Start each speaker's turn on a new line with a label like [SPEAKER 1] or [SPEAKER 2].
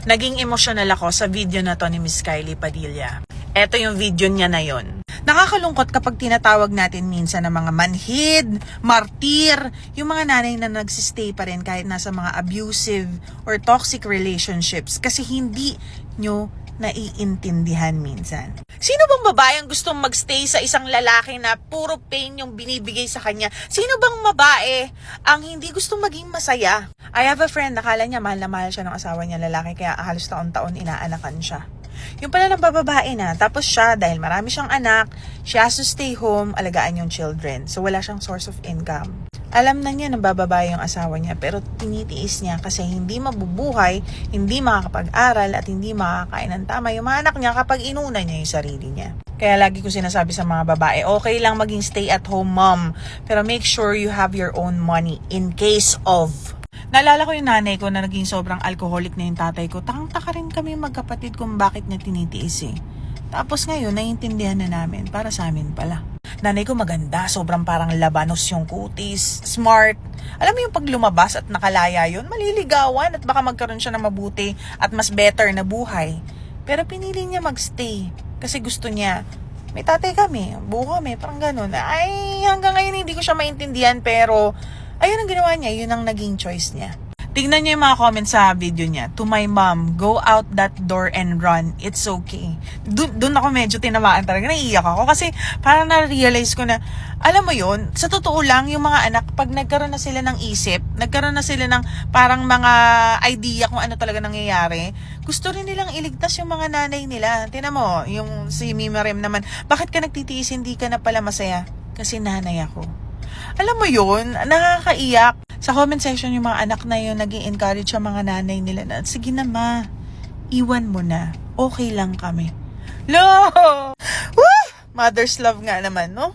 [SPEAKER 1] Naging emotional ako sa video na to ni Miss Kylie Padilla. Eto yung video niya na yon. Nakakalungkot kapag tinatawag natin minsan ng mga manhid, martir, yung mga nanay na nagsistay pa rin kahit nasa mga abusive or toxic relationships kasi hindi nyo naiintindihan minsan. Sino bang babae ang gustong magstay sa isang lalaki na puro pain yung binibigay sa kanya? Sino bang babae ang hindi gustong maging masaya? I have a friend, nakala niya mahal na mahal siya ng asawa niya lalaki kaya halos taon-taon inaanakan siya. Yung pala ng bababae na, tapos siya, dahil marami siyang anak, she has to stay home, alagaan yung children. So wala siyang source of income. Alam na niya ng bababae yung asawa niya, pero tinitiis niya kasi hindi mabubuhay, hindi makakapag-aral, at hindi makakain ng tama yung mga anak niya kapag inuna niya yung sarili niya. Kaya lagi ko sinasabi sa mga babae, okay lang maging stay-at-home mom, pero make sure you have your own money in case of. Naalala ko yung nanay ko na naging sobrang alcoholic na yung tatay ko. Takang-taka rin kami magkapatid kung bakit niya tinitiis eh. Tapos ngayon, naiintindihan na namin, para sa amin pala. Nanay ko maganda, sobrang parang labanos yung kutis, smart. Alam mo yung pag lumabas at nakalaya yun, maliligawan at baka magkaroon siya ng mabuti at mas better na buhay. Pero pinili niya magstay kasi gusto niya. May tatay kami, buo kami, parang ganun. Ay, hanggang ngayon hindi ko siya maintindihan pero ayun ang ginawa niya, yun ang naging choice niya. Tignan niyo yung mga comments sa video niya. To my mom, go out that door and run. It's okay. Doon ako medyo tinamaan talaga. Naiiyak ako kasi parang na-realize ko na, alam mo yun, sa totoo lang, yung mga anak, pag nagkaroon na sila ng isip, nagkaroon na sila ng parang mga idea kung ano talaga nangyayari, gusto rin nilang iligtas yung mga nanay nila. Tingnan mo, yung si Mima Rem naman, bakit ka nagtitiis, hindi ka na pala masaya? Kasi nanay ako. Alam mo yun, nakakaiyak. Sa comment section yung mga anak na yun, nag-i-encourage sa mga nanay nila na, sige na ma, iwan mo na. Okay lang kami. Lo! Woo! Mother's love nga naman, no?